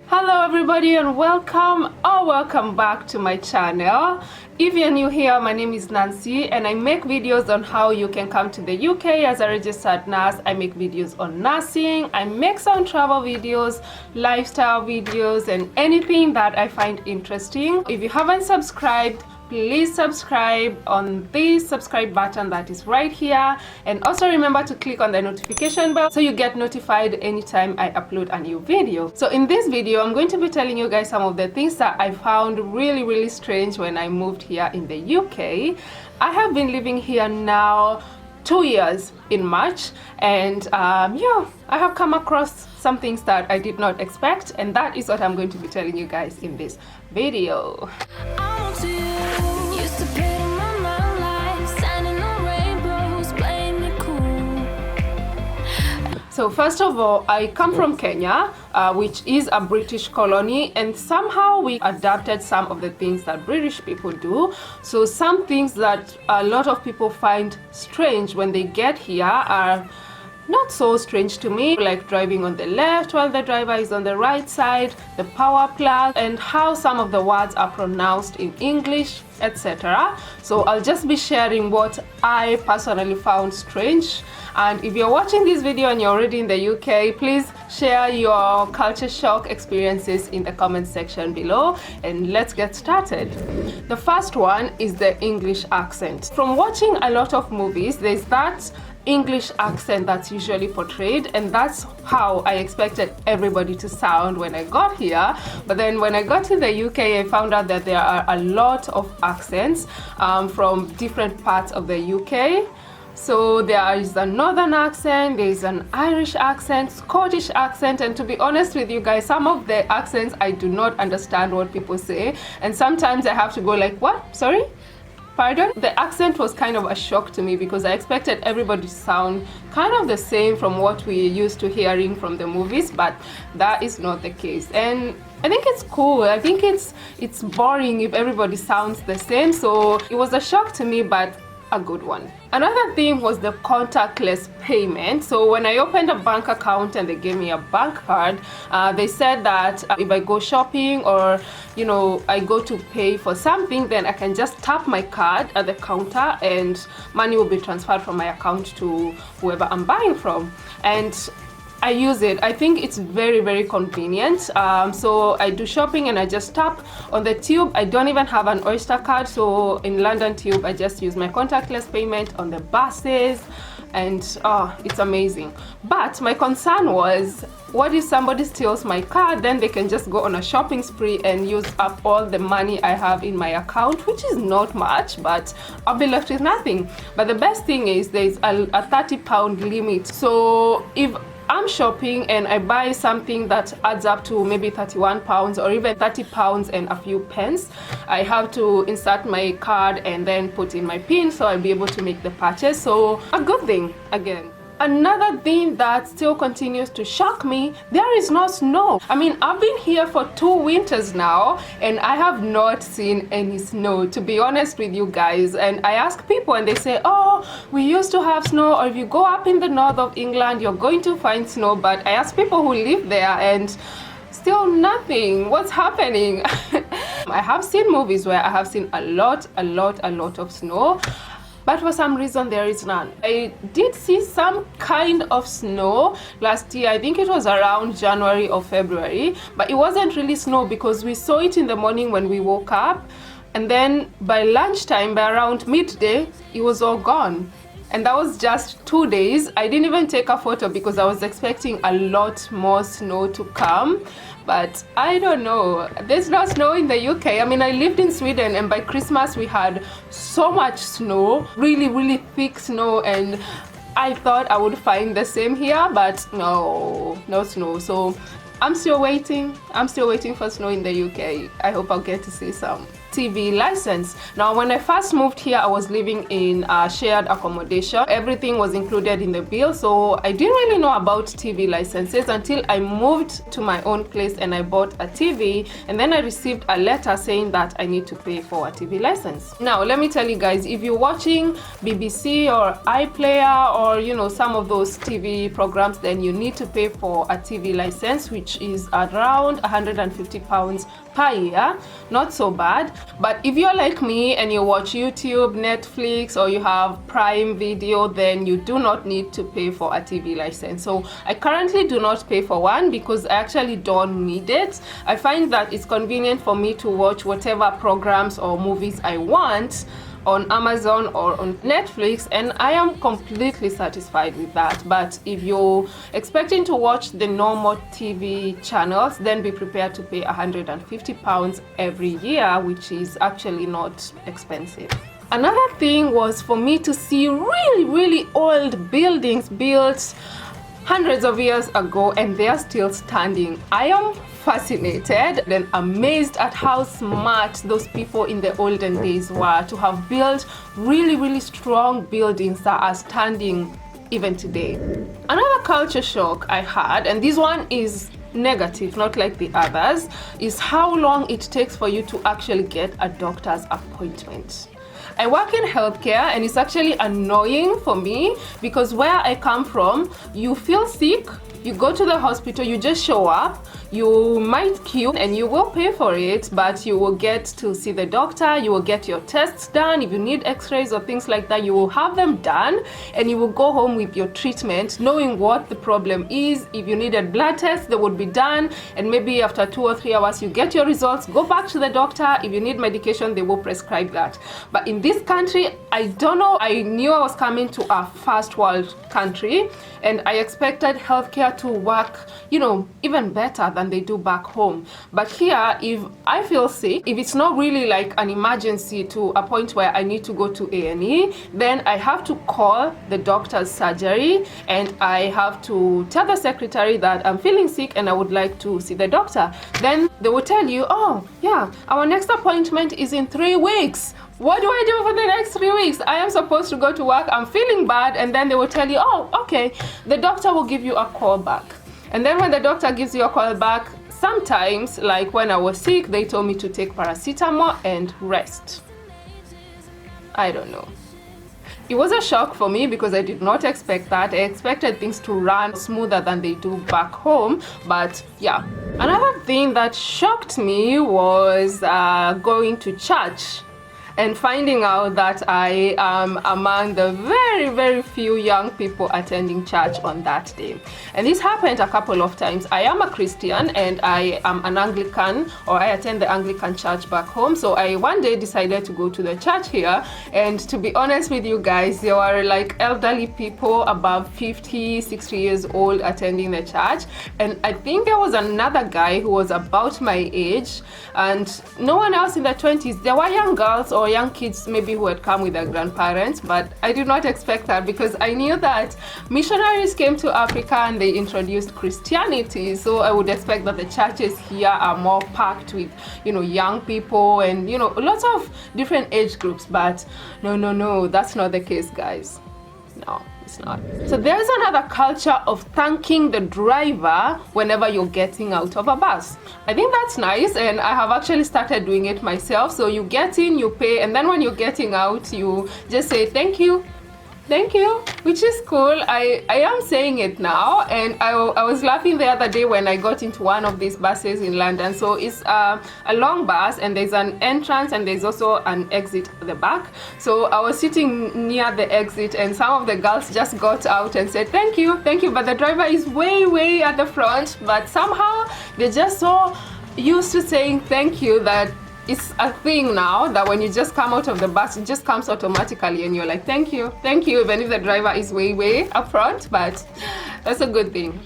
Hello everybody and welcome back to my channel. If you're new here, my name is Nancy and I make videos on how you can come to the UK as a registered nurse. I make videos on nursing, I make some travel videos, lifestyle videos, and anything that I find interesting. If you haven't subscribed, please subscribe on this subscribe button that is right here, and also remember to click on the notification bell so you get notified anytime I upload a new video. So in this video I'm going to be telling you guys some of the things that I found really strange when I moved here in the UK. I have been living here now 2 years in March, and yeah, I have come across some things that I did not expect, and that is what I'm going to be telling you guys in this video. So first of all, I come from Kenya, which is a British colony, and somehow we adapted some of the things that British people do. So some things that a lot of people find strange when they get here are not so strange to me, like driving on the left while the driver is on the right side, the power plug, and how some of the words are pronounced in English, etc. So I'll just be sharing what I personally found strange. And if you're watching this video and you're already in the UK, please share your culture shock experiences in the comment section below, and let's get started. The first one is the English accent. From watching a lot of movies, there's that English accent that's usually portrayed, and that's how I expected everybody to sound when I got here. But then when I got to the UK, I found out that there are a lot of accents from different parts of the UK. So there is a northern accent, there is an Irish accent, Scottish accent, and to be honest with you guys, some of the accents I do not understand what people say, and sometimes I have to go like, what? Sorry? Pardon? The accent was kind of a shock to me because I expected everybody to sound kind of the same from what we used to hearing from the movies, but that is not the case. And I think it's cool. I think it's boring if everybody sounds the same. So it was a shock to me, but a good one. Another thing was the contactless payment. So when I opened a bank account and they gave me a bank card, they said that if I go shopping or I go to pay for something, then I can just tap my card at the counter and money will be transferred from my account to whoever I'm buying from. And I use it. I think it's very convenient. So I do shopping and I just tap on the tube. I don't even have an Oyster card, so in London Tube I just use my contactless payment on the buses, and it's amazing. But my concern was, what if somebody steals my card? Then they can just go on a shopping spree and use up all the money I have in my account, which is not much, but I'll be left with nothing. But the best thing is there's a £30 limit. So if I'm shopping and I buy something that adds up to maybe £31 or even £30 and a few pence, I have to insert my card and then put in my PIN, so I'll be able to make the purchase. So a good thing again. Another thing that still continues to shock me, there is no snow. I mean, I've been here for 2 winters now and I have not seen any snow, to be honest with you guys. And I ask people and they say, oh, we used to have snow, or if you go up in the north of England, you're going to find snow. But I ask people who live there and still nothing. What's happening? I have seen movies where I have seen a lot of snow, but for some reason there is none. I did see some kind of snow last year. I think it was around January or February, but it wasn't really snow because we saw it in the morning when we woke up, and then by lunchtime, by around midday, it was all gone. And that was just 2 days. I didn't even take a photo because I was expecting a lot more snow to come. But I don't know, there's no snow in the UK. I mean, I lived in Sweden and by Christmas we had so much snow, really thick snow, and I thought I would find the same here, but no snow. So I'm still waiting for snow in the UK. I hope I'll get to see some. TV license. Now, when I first moved here, I was living in shared accommodation. Everything was included in the bill, so I didn't really know about TV licenses until I moved to my own place and I bought a TV, and then I received a letter saying that I need to pay for a TV license. Now, let me tell you guys, if you're watching BBC or iPlayer or some of those TV programs, then you need to pay for a TV license, which is around £150 per year. Not so bad. But if you're like me and you watch YouTube, Netflix, or you have Prime Video, then you do not need to pay for a TV license. So I currently do not pay for one because I actually don't need it. I find that it's convenient for me to watch whatever programs or movies I want on Amazon or on Netflix, and I am completely satisfied with that. But if you're expecting to watch the normal TV channels, then be prepared to pay £150 every year, which is actually not expensive. Another thing was for me to see really old buildings built hundreds of years ago, and they are still standing. I am fascinated and amazed at how smart those people in the olden days were to have built really strong buildings that are standing even today. Another culture shock I had, and this one is negative, not like the others, is how long it takes for you to actually get a doctor's appointment. I work in healthcare, and it's actually annoying for me because where I come from, you feel sick, you go to the hospital, you just show up, you might queue and you will pay for it, but you will get to see the doctor, you will get your tests done. If you need x-rays or things like that, you will have them done, and you will go home with your treatment knowing what the problem is. If you needed blood tests, they would be done, and maybe after 2 or 3 hours you get your results, go back to the doctor. If you need medication, they will prescribe that. But in this country, I don't know, I knew I was coming to a first world country, and I expected healthcare to work, even better than they do back home. But here, if I feel sick, if it's not really like an emergency to a point where I need to go to A&E, then I have to call the doctor's surgery, and I have to tell the secretary that I'm feeling sick and I would like to see the doctor. Then they will tell you, oh yeah, our next appointment is in 3 weeks. What do I do for the next 3 weeks? I am supposed to go to work, I'm feeling bad, and then they will tell you, oh, okay, the doctor will give you a call back. And then when the doctor gives you a call back, sometimes, like when I was sick, they told me to take paracetamol and rest. I don't know. It was a shock for me because I did not expect that. I expected things to run smoother than they do back home, but yeah. Another thing that shocked me was going to church and finding out that I am among the very few young people attending church on that day. And this happened a couple of times. I am a Christian and I am an Anglican, or I attend the Anglican church back home. So I one day decided to go to the church here, and to be honest with you guys, there were like elderly people above 50, 60 years old attending the church. And I think there was another guy who was about my age, and no one else in their 20s. There were young girls or young kids maybe who had come with their grandparents, but I did not expect that because I knew that missionaries came to Africa and they introduced Christianity, so I would expect that the churches here are more packed with young people and lots of different age groups. But no, that's not the case, guys. No, it's not. So there's another culture of thanking the driver whenever you're getting out of a bus. I think that's nice, and I have actually started doing it myself. So you get in, you pay, and then when you're getting out, you just say thank you, which is cool. I am saying it now, and I was laughing the other day when I got into one of these buses in London. So it's a long bus, and there's an entrance and there's also an exit at the back. So I was sitting near the exit, and some of the girls just got out and said thank you, but the driver is way at the front. But somehow they're just so used to saying thank you that it's a thing now that when you just come out of the bus, it just comes automatically and you're like thank you, even if the driver is way up front. But that's a good thing.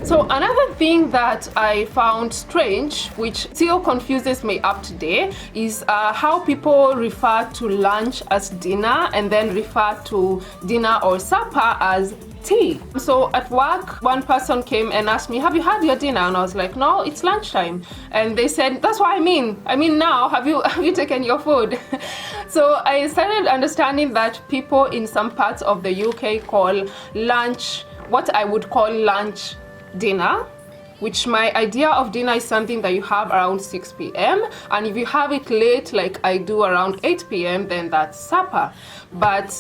So another thing that I found strange, which still confuses me up to date, is how people refer to lunch as dinner and then refer to dinner or supper as tea. So at work, one person came and asked me, have you had your dinner? And I was like, no, it's lunchtime. And they said, that's what I mean now, have you taken your food? So I started understanding that people in some parts of the UK call lunch what I would call lunch dinner, which my idea of dinner is something that you have around 6 p.m. and if you have it late like I do around 8 p.m. then that's supper. But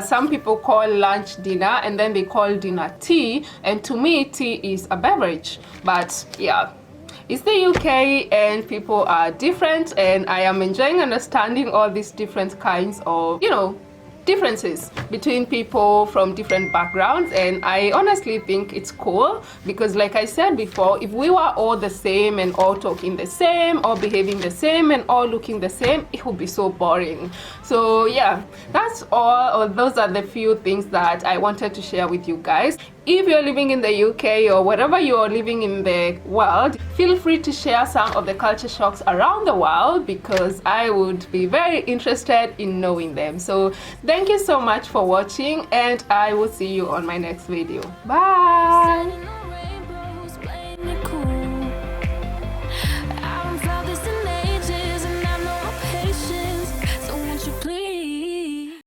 some people call lunch dinner and then they call dinner tea, and to me tea is a beverage. But yeah, it's the UK and people are different, and I am enjoying understanding all these different kinds of, differences between people from different backgrounds. And I honestly think it's cool because, like I said before, if we were all the same and all talking the same, all behaving the same and all looking the same, it would be so boring. So yeah, that's all, or those are the few things that I wanted to share with you guys. If you're living in the UK or wherever you're living in the world, feel free to share some of the culture shocks around the world because I would be very interested in knowing them. So thank you so much for watching, and I will see you on my next video. Bye!